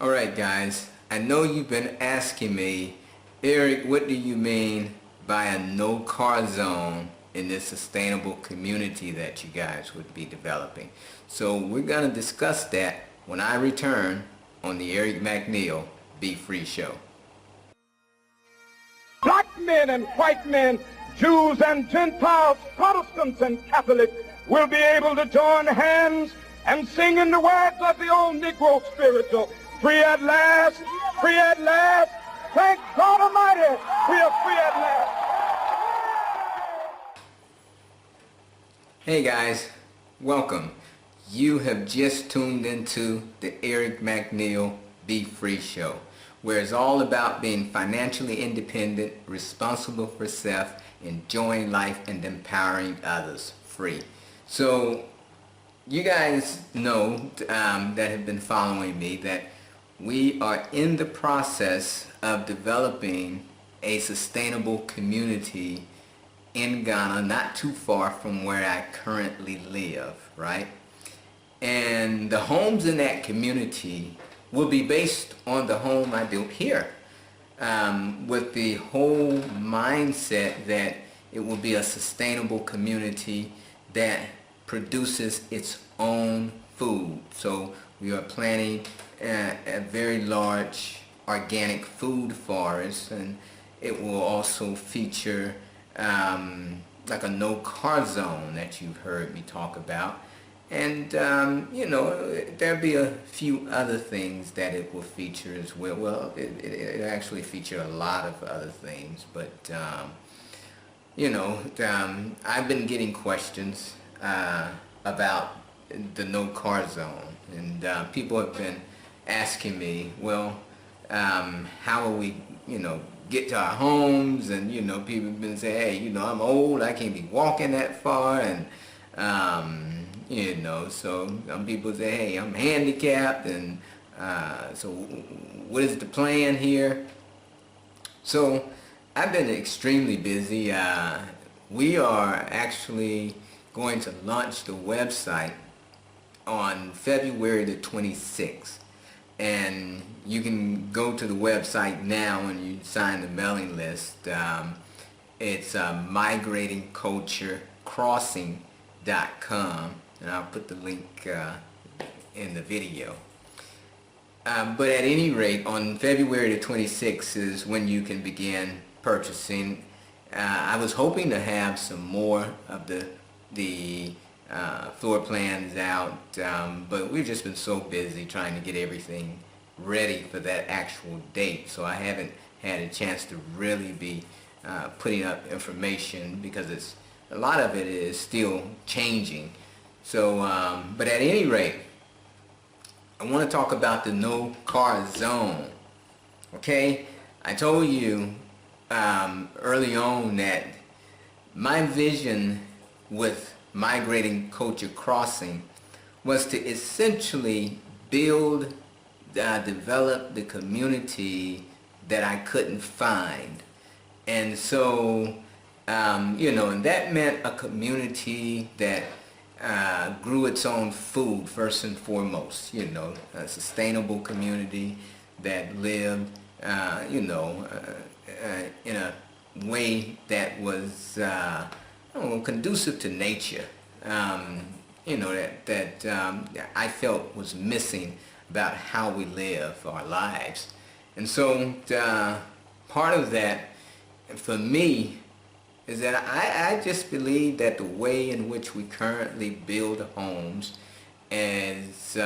Alright guys, I know you've been asking me, Eric, what do you mean by a no-car zone in this sustainable community that you guys would be developing? So we're going to discuss that when I return on the Eric McNeil Be Free Show. Black men and white men, Jews and Gentiles, Protestants and Catholics will be able to join hands and sing in the words of the old Negro spiritual, free at last, free at last, thank God Almighty, we are free at last. Hey guys, welcome. You have just tuned into the Eric McNeil Be Free Show, where it's all about being financially independent, responsible for self, enjoying life, and empowering others free. So you guys know that have been following me that we are in the process of developing a sustainable community in Ghana, not too far from where I currently live, right? And the homes in that community will be based on the home I built here, with the whole mindset that it will be a sustainable community that produces its own food. So we are planning a very large organic food forest, and it will also feature like a no-car zone that you've heard me talk about. And you know, there'll be a few other things that it will feature as well. Well, it actually feature a lot of other things, but you know, I've been getting questions about the no-car zone, and people have been asking me, well, how will we, you know, get to our homes? And you know, people have been saying, hey, you know, I'm old, I can't be walking that far, and you know, so some people say, hey, I'm handicapped, and so what is the plan here? So I've been extremely busy. We are actually going to launch the website on February the 26th, and you can go to the website now and you sign the mailing list. It's Migrating Culture Crossing.com, and I'll put the link in the video. But at any rate, on February the 26th is when you can begin purchasing. I was hoping to have some more of the floor plans out, but we've just been so busy trying to get everything ready for that actual date, so I haven't had a chance to really be putting up information, because a lot of it is still changing. So but at any rate, I want to talk about the no-car zone. Okay, I told you early on that my vision with Migrating Culture Crossing was to essentially build, develop the community that I couldn't find. And so, you know, and that meant a community that grew its own food first and foremost, you know, a sustainable community that lived, you know, in a way that was conducive to nature, you know, that I felt was missing about how we live our lives. And so part of that for me is that I just believe that the way in which we currently build homes is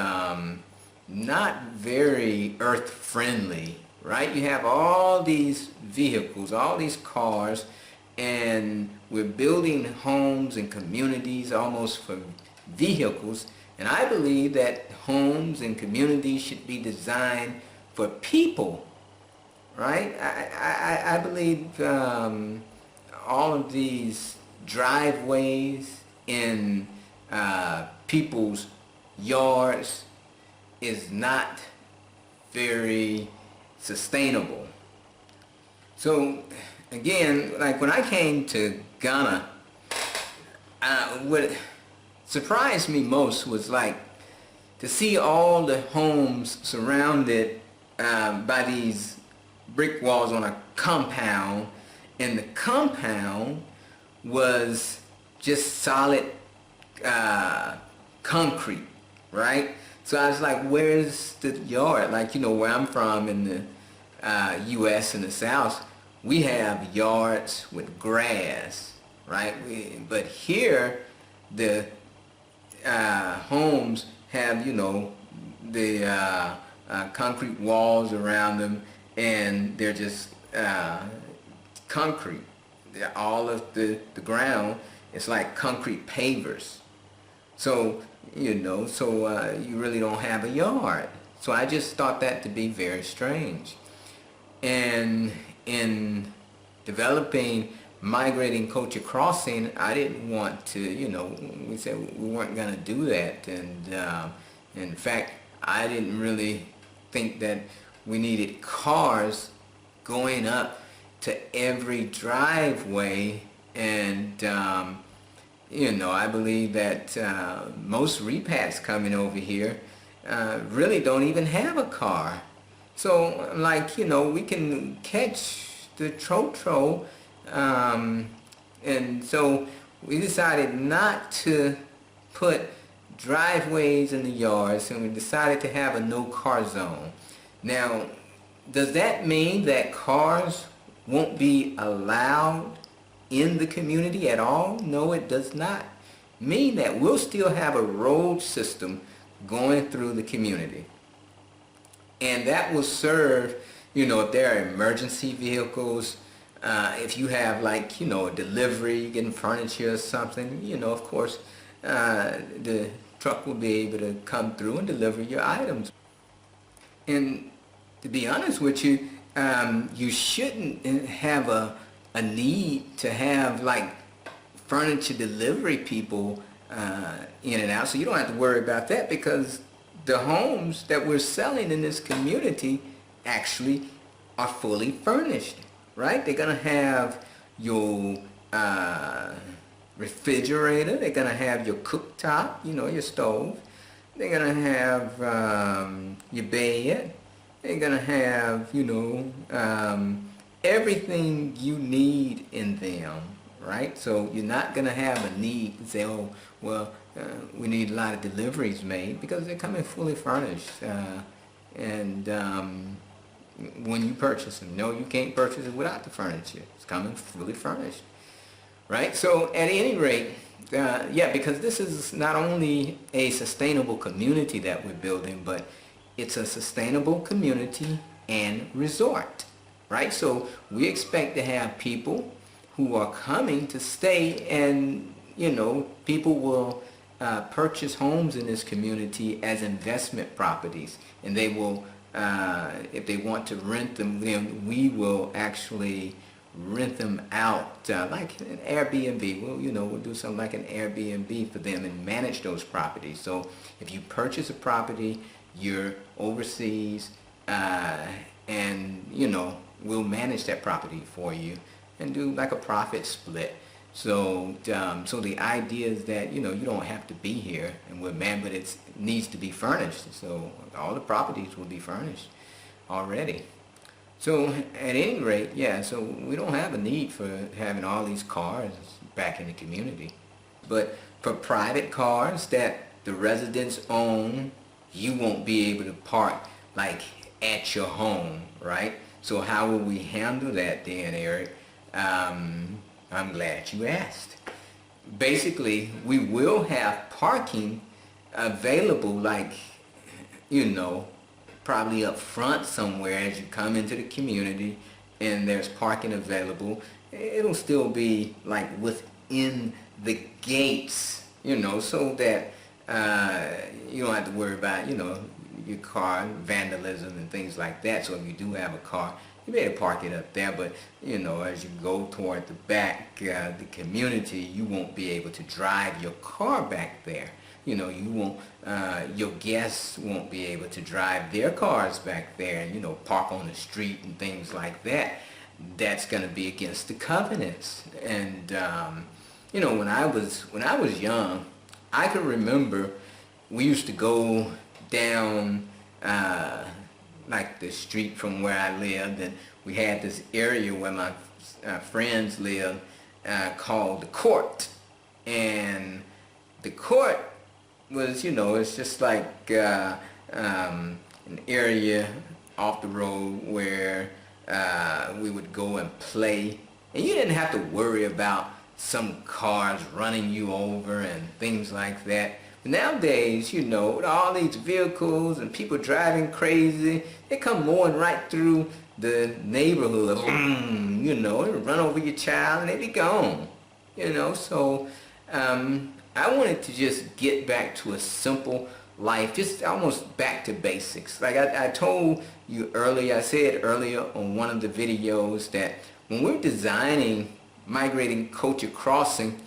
not very earth friendly, right? You have all these vehicles, all these cars, and we're building homes and communities almost for vehicles. And I believe that homes and communities should be designed for people, right? I believe all of these driveways in people's yards is not very sustainable. So again, like when I came to Ghana, what surprised me most was like to see all the homes surrounded by these brick walls on a compound, and the compound was just solid concrete, right? So I was like, where's the yard? Like, where I'm from in the U.S. in the South, we have yards with grass, right? But here, the homes have, the concrete walls around them, and they're just concrete. All of the ground is like concrete pavers. So, you really don't have a yard. So I just thought that to be very strange. And in developing Migrating Culture Crossing, I didn't want to, we said we weren't going to do that. And in fact, I didn't really think that we needed cars going up to every driveway. And, I believe that most repats coming over here really don't even have a car. So, like, we can catch the trotro, and so we decided not to put driveways in the yards, and we decided to have a no-car zone. Now, does that mean that cars won't be allowed in the community at all? No, it does not mean that. We'll still have a road system going through the community. And that will serve, if there are emergency vehicles, if you have like, a delivery, getting furniture or something, of course, the truck will be able to come through and deliver your items. And to be honest with you, you shouldn't have a need to have like furniture delivery people in and out, so you don't have to worry about that, because the homes that we're selling in this community actually are fully furnished, right? They're gonna have your refrigerator, they're gonna have your cooktop, your stove, they're gonna have your bed, they're gonna have, everything you need in them, right? So you're not gonna have a need to say, oh, well, we need a lot of deliveries made, because they're coming fully furnished. And when you purchase them, no, you can't purchase it without the furniture. It's coming fully furnished, right? So at any rate, because this is not only a sustainable community that we're building, but it's a sustainable community and resort, right? So we expect to have people who are coming to stay, and people will purchase homes in this community as investment properties, and they will, if they want to rent them, then we will actually rent them out like an Airbnb. We'll do something like an Airbnb for them and manage those properties. So if you purchase a property, you're overseas, and we'll manage that property for you and do like a profit split. So so the idea is that you don't have to be here, and but it needs to be furnished. So all the properties will be furnished already. So at any rate, so we don't have a need for having all these cars back in the community. But for private cars that the residents own, you won't be able to park like at your home, right? So how will we handle that then, Eric? I'm glad you asked. Basically, we will have parking available, like, probably up front somewhere as you come into the community, and there's parking available. It'll still be like within the gates, so that you don't have to worry about, your car vandalism and things like that. So if you do have a car, you better park it up there, but as you go toward the back, the community, you won't be able to drive your car back there. You won't, your guests won't be able to drive their cars back there and, park on the street and things like that. That's going to be against the covenants. And, when I was young, I can remember we used to go, down like the street from where I lived, and we had this area where my friends lived called the Court. And the Court was, it's just like an area off the road where we would go and play, and you didn't have to worry about some cars running you over and things like that. But nowadays, with all these vehicles and people driving crazy, they come mowing right through the neighborhood, it'll run over your child and they be gone, so I wanted to just get back to a simple life, just almost back to basics. Like I told you earlier, I said earlier on one of the videos that when we're designing Migrating Culture Crossing,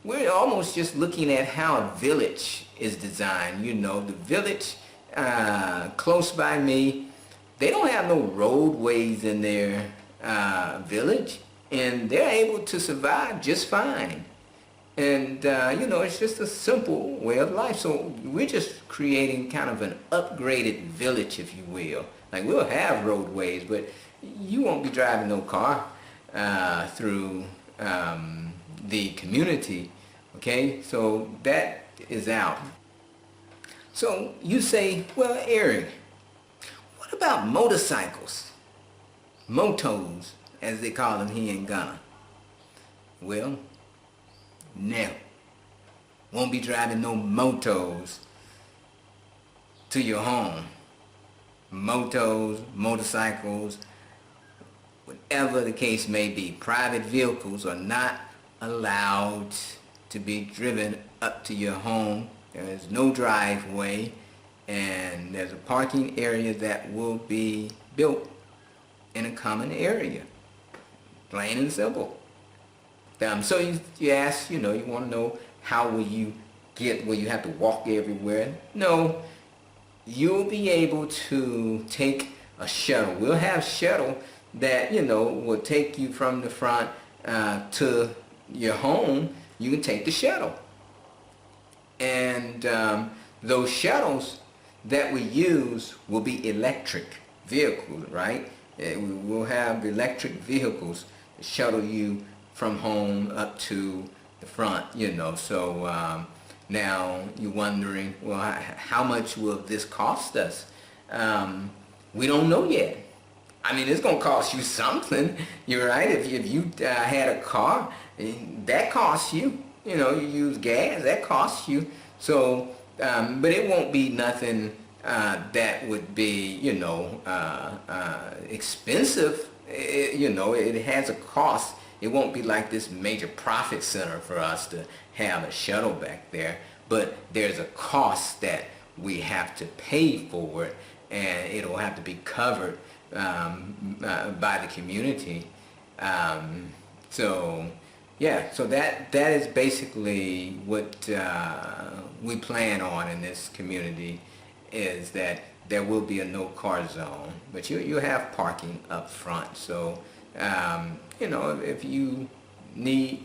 we're almost just looking at how a village is designed. The village close by me, they don't have no roadways in their village, and they're able to survive just fine. And it's just a simple way of life. So we're just creating kind of an upgraded village, if you will. Like, we'll have roadways, but you won't be driving no car through the community. Okay, so that is out. So you say, well, Eric, what about motorcycles? Motos, as they call them here in Ghana. Well, no. Won't be driving no motos to your home. Motos, motorcycles, whatever the case may be, private vehicles are not allowed to be driven up to your home. There is no driveway, and there's a parking area that will be built in a common area. Plain and simple. So you ask, you want to know, how will you get where you have to walk everywhere? No, you'll be able to take a shuttle. We'll have shuttle that, will take you from the front to your home. You can take the shuttle. And those shuttles that we use will be electric vehicles, right? We'll have electric vehicles to shuttle you from home up to the front, so now you're wondering, well, how much will this cost us? We don't know yet. I mean, it's going to cost you something. You're right. If you had a car, that costs you. You use gas, that costs you. So, but it won't be nothing that would be, expensive. It has a cost. It won't be like this major profit center for us to have a shuttle back there. But there's a cost that we have to pay for it, and it'll have to be covered by the community. So that is basically what we plan on in this community, is that there will be a no car zone, but you have parking up front. So if you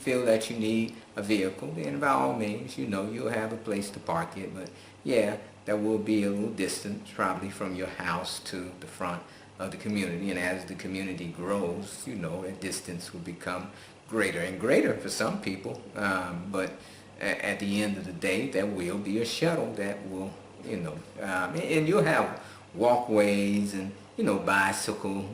feel that you need a vehicle, then by all means, you'll have a place to park it. But yeah, there will be a little distance probably from your house to the front of the community, and as the community grows, that distance will become greater and greater for some people. But at the end of the day, there will be a shuttle that will, and you'll have walkways and bicycle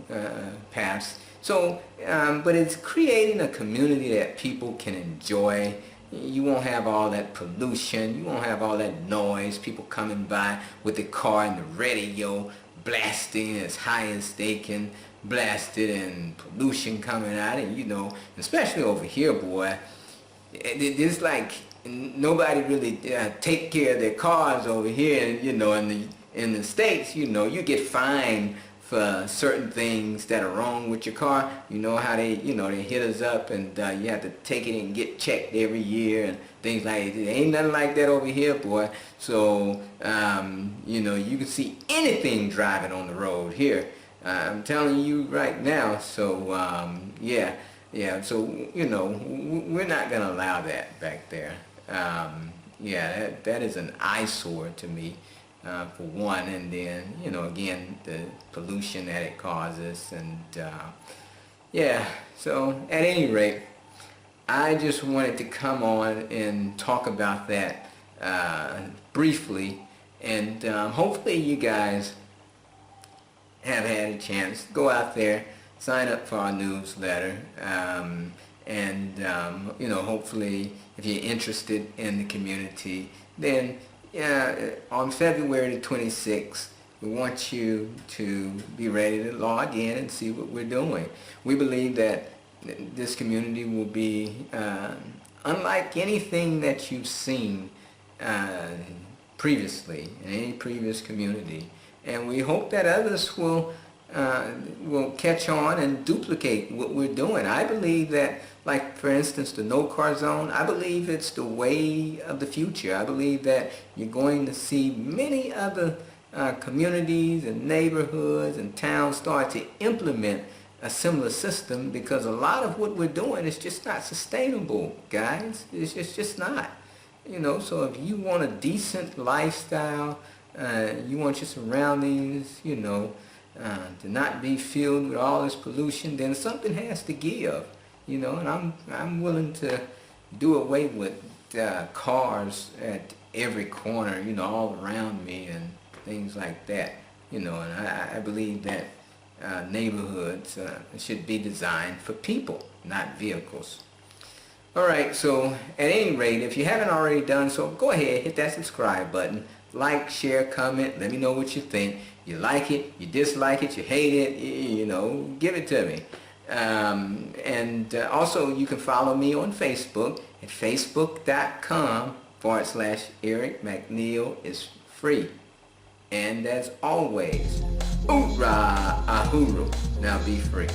paths. So, but it's creating a community that people can enjoy. You won't have all that pollution. You won't have all that noise. People coming by with the car and the radio blasting as high as they can blast it, and pollution coming out. And especially over here, boy, it's like nobody really take care of their cars over here. In the States, you get fined for certain things that are wrong with your car. How they hit us up, and you have to take it and get checked every year and things like that. Ain't nothing like that over here, boy. So you can see anything driving on the road here. I'm telling you right now. So so we're not gonna allow that back there. That is an eyesore to me. for one, and then, you know, again, the pollution that it causes. And yeah, so at any rate, I just wanted to come on and talk about that briefly, and hopefully you guys have had a chance to go out there, sign up for our newsletter, and you know, hopefully if you're interested in the community, then on February the 26th, we want you to be ready to log in and see what we're doing. We believe that this community will be unlike anything that you've seen previously in any previous community, and we hope that others will catch on and duplicate what we're doing. I believe that, like for instance, the no-car zone, I believe it's the way of the future. I believe that you're going to see many other communities and neighborhoods and towns start to implement a similar system, because a lot of what we're doing is just not sustainable, guys. It's just not. You know, so if you want a decent lifestyle, you want your surroundings, you know, to not be filled with all this pollution, then something has to give, you know. And I'm willing to do away with cars at every corner, you know, all around me and things like that, you know. And I believe that neighborhoods should be designed for people, not vehicles. All right, so at any rate, if you haven't already done so, go ahead, hit that subscribe button, like, share, comment, let me know what you think. You like it, you dislike it, you hate it, you know, give it to me. And also you can follow me on Facebook at facebook.com/Eric McNeil is free. And as always, hoorah, ahuru, now be free.